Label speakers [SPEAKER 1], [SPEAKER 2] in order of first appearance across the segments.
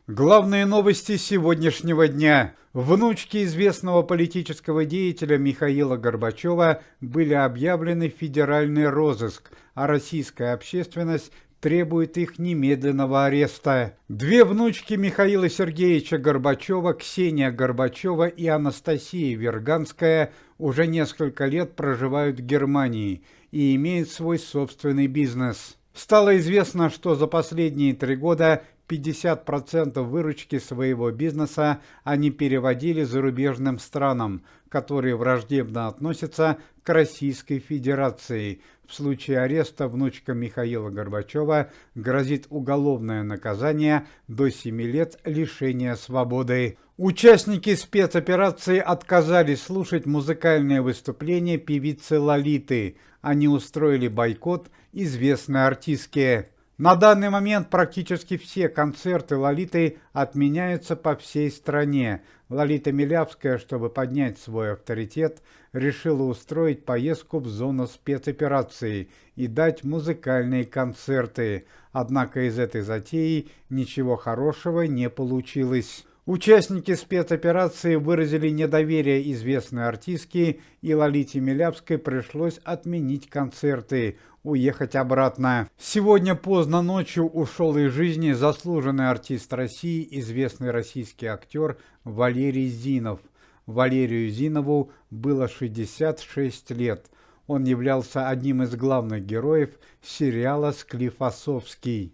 [SPEAKER 1] Главные новости сегодняшнего дня. Внучки известного политического деятеля Михаила Горбачева были объявлены в федеральный розыск, а российская общественность требует их немедленного ареста. Две внучки Михаила Сергеевича Горбачева, Ксения Горбачева и Анастасия Верганская, уже несколько лет проживают в Германии и имеют свой собственный бизнес. Стало известно, что за последние 3 года 50% выручки своего бизнеса они переводили зарубежным странам, которые враждебно относятся к Российской Федерации. В случае ареста внучкам Михаила Горбачева грозит уголовное наказание до 7 лет лишения свободы. Участники спецоперации отказались слушать музыкальное выступление певицы Лолиты. Они устроили бойкот известной артистки. На данный момент практически все концерты Лолиты отменяются по всей стране. Лолита Милявская, чтобы поднять свой авторитет, решила устроить поездку в зону спецоперации и дать музыкальные концерты. Однако из этой затеи ничего хорошего не получилось. Участники спецоперации выразили недоверие известной артистке, и Лолите Милявской пришлось отменить концерты, уехать обратно. Сегодня поздно ночью ушел из жизни заслуженный артист России, известный российский актер Валерий Зинов. Валерию Зинову было 66 лет. Он являлся одним из главных героев сериала «Склифосовский».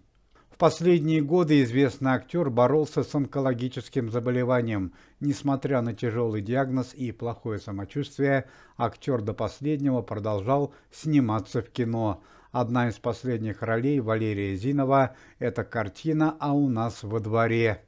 [SPEAKER 1] В последние годы известный актер боролся с онкологическим заболеванием. Несмотря на тяжелый диагноз и плохое самочувствие, актер до последнего продолжал сниматься в кино. Одна из последних ролей Валерия Зинова – это картина «А у нас во дворе».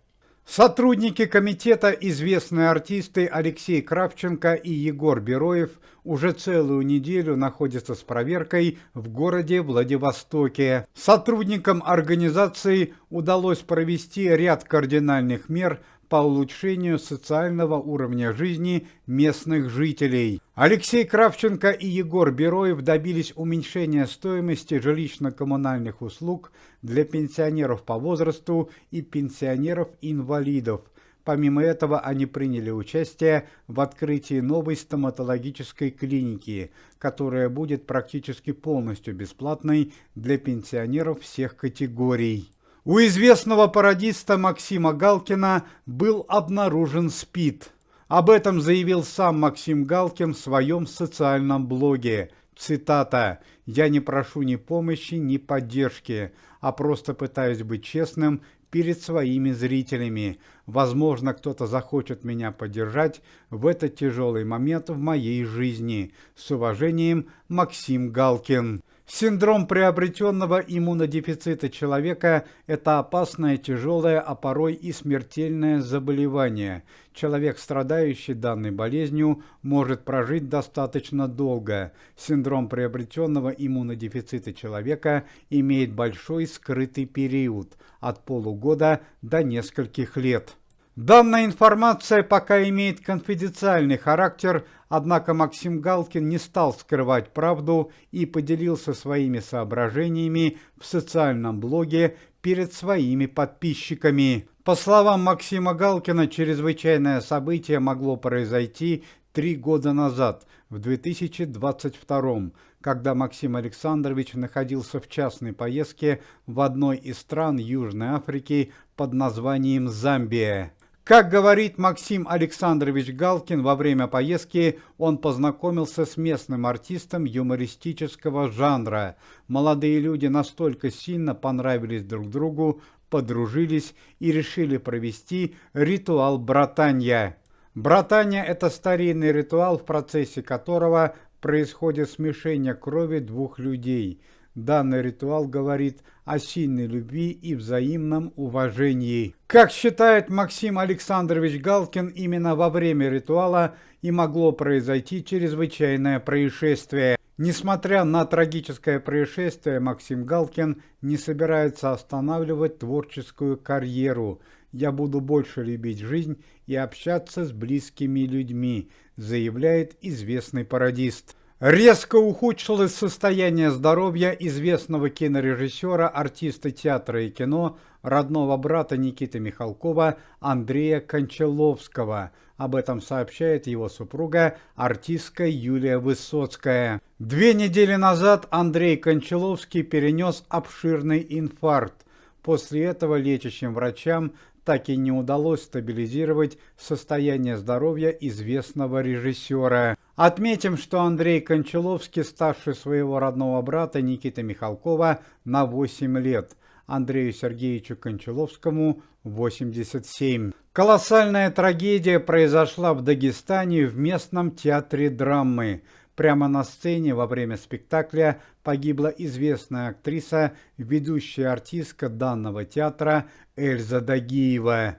[SPEAKER 1] Сотрудники комитета, известные артисты Алексей Кравченко и Егор Бероев, уже целую неделю находятся с проверкой в городе Владивостоке. Сотрудникам организации удалось провести ряд кардинальных мер по улучшению социального уровня жизни местных жителей. Алексей Кравченко и Егор Бероев добились уменьшения стоимости жилищно-коммунальных услуг для пенсионеров по возрасту и пенсионеров-инвалидов. Помимо этого, они приняли участие в открытии новой стоматологической клиники, которая будет практически полностью бесплатной для пенсионеров всех категорий. У известного пародиста Максима Галкина был обнаружен СПИД. Об этом заявил сам Максим Галкин в своем социальном блоге. Цитата: «Я не прошу ни помощи, ни поддержки, а просто пытаюсь быть честным перед своими зрителями. Возможно, кто-то захочет меня поддержать в этот тяжелый момент в моей жизни. С уважением, Максим Галкин». Синдром приобретенного иммунодефицита человека – это опасное, тяжелое, а порой и смертельное заболевание. Человек, страдающий данной болезнью, может прожить достаточно долго. Синдром приобретенного иммунодефицита человека имеет большой скрытый период – от полугода до нескольких лет. Данная информация пока имеет конфиденциальный характер, однако Максим Галкин не стал скрывать правду и поделился своими соображениями в социальном блоге перед своими подписчиками. По словам Максима Галкина, чрезвычайное событие могло произойти 3 года назад, в 2022, когда Максим Александрович находился в частной поездке в одной из стран Южной Африки под названием Замбия. Как говорит Максим Александрович Галкин, во время поездки он познакомился с местным артистом юмористического жанра. Молодые люди настолько сильно понравились друг другу, подружились и решили провести ритуал братанья. Братанья – это старинный ритуал, в процессе которого происходит смешение крови двух людей. Данный ритуал говорит о сильной любви и взаимном уважении. Как считает Максим Александрович Галкин, именно во время ритуала и могло произойти чрезвычайное происшествие. Несмотря на трагическое происшествие, Максим Галкин не собирается останавливать творческую карьеру. «Я буду больше любить жизнь и общаться с близкими людьми», заявляет известный пародист. Резко ухудшилось состояние здоровья известного кинорежиссера, артиста театра и кино, родного брата Никиты Михалкова Андрея Кончаловского. Об этом сообщает его супруга, артистка Юлия Высоцкая. 2 недели назад Андрей Кончаловский перенес обширный инфаркт. После этого лечащим врачам так и не удалось стабилизировать состояние здоровья известного режиссера. Отметим, что Андрей Кончаловский старше своего родного брата Никиты Михалкова на 8 лет. Андрею Сергеевичу Кончаловскому 87. Колоссальная трагедия произошла в Дагестане в местном театре драмы. Прямо на сцене во время спектакля погибла известная актриса, ведущая артистка данного театра Эльза Дагиева.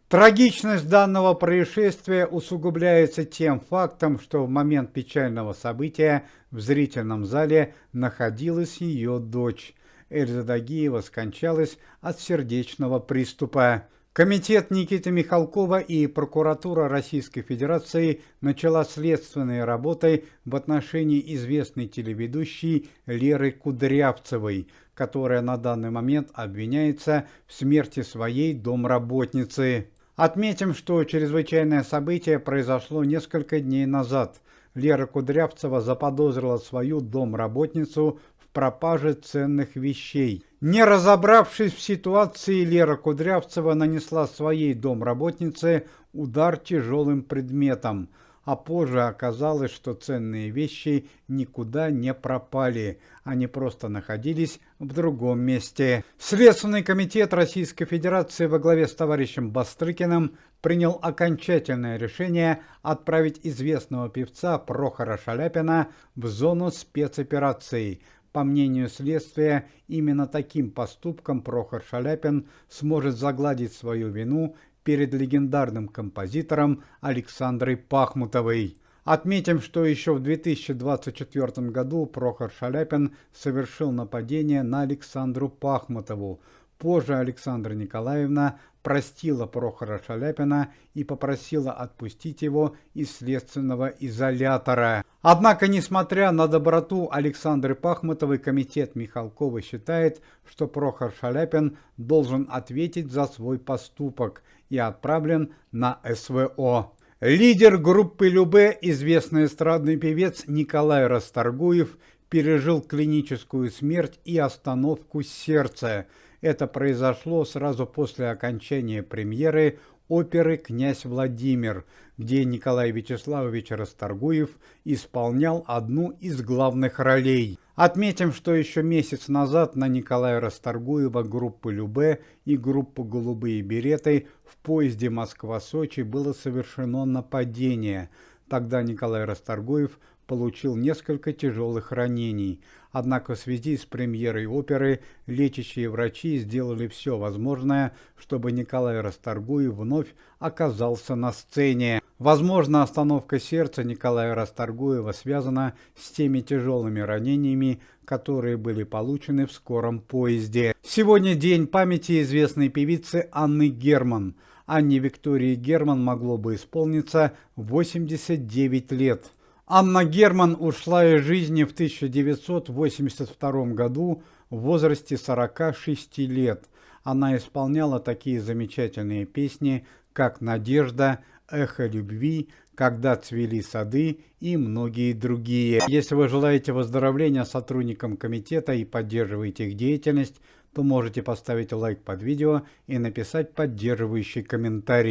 [SPEAKER 1] Трагичность данного происшествия усугубляется тем фактом, что в момент печального события в зрительном зале находилась ее дочь. Эльза Дагиева скончалась от сердечного приступа. Комитет Никиты Михалкова и прокуратура Российской Федерации начала следственные работы в отношении известной телеведущей Леры Кудрявцевой, которая на данный момент обвиняется в смерти своей домработницы. Отметим, что чрезвычайное событие произошло несколько дней назад. Лера Кудрявцева заподозрила свою домработницу в пропаже ценных вещей. Не разобравшись в ситуации, Лера Кудрявцева нанесла своей домработнице удар тяжелым предметом, а позже оказалось, что ценные вещи никуда не пропали, они просто находились в другом месте. Следственный комитет Российской Федерации во главе с товарищем Бастрыкиным принял окончательное решение отправить известного певца Прохора Шаляпина в зону спецопераций. По мнению следствия, именно таким поступком Прохор Шаляпин сможет загладить свою вину перед легендарным композитором Александрой Пахмутовой. Отметим, что еще в 2024 году Прохор Шаляпин совершил нападение на Александру Пахмутову. Позже Александра Николаевна простила Прохора Шаляпина и попросила отпустить его из следственного изолятора. Однако, несмотря на доброту Александры Пахмутовой, комитет Михалкова считает, что Прохор Шаляпин должен ответить за свой поступок и отправлен на СВО. Лидер группы Любэ, известный эстрадный певец Николай Расторгуев, пережил клиническую смерть и остановку сердца. Это произошло сразу после окончания премьеры оперы «Князь Владимир», где Николай Вячеславович Расторгуев исполнял одну из главных ролей. Отметим, что еще месяц назад на Николая Расторгуева, группы Любэ и группу «Голубые береты» в поезде Москва-Сочи было совершено нападение. Тогда Николай Расторгуев получил несколько тяжелых ранений. Однако в связи с премьерой оперы лечащие врачи сделали все возможное, чтобы Николай Расторгуев вновь оказался на сцене. Возможно, остановка сердца Николая Расторгуева связана с теми тяжелыми ранениями, которые были получены в скором поезде. Сегодня день памяти известной певицы Анны Герман. Анне Виктории Герман могло бы исполниться 89 лет. Анна Герман ушла из жизни в 1982 году в возрасте 46 лет. Она исполняла такие замечательные песни, как «Надежда», «Эхо любви», «Когда цвели сады» и многие другие. Если вы желаете выздоровления сотрудникам комитета и поддерживаете их деятельность, то можете поставить лайк под видео и написать поддерживающий комментарий.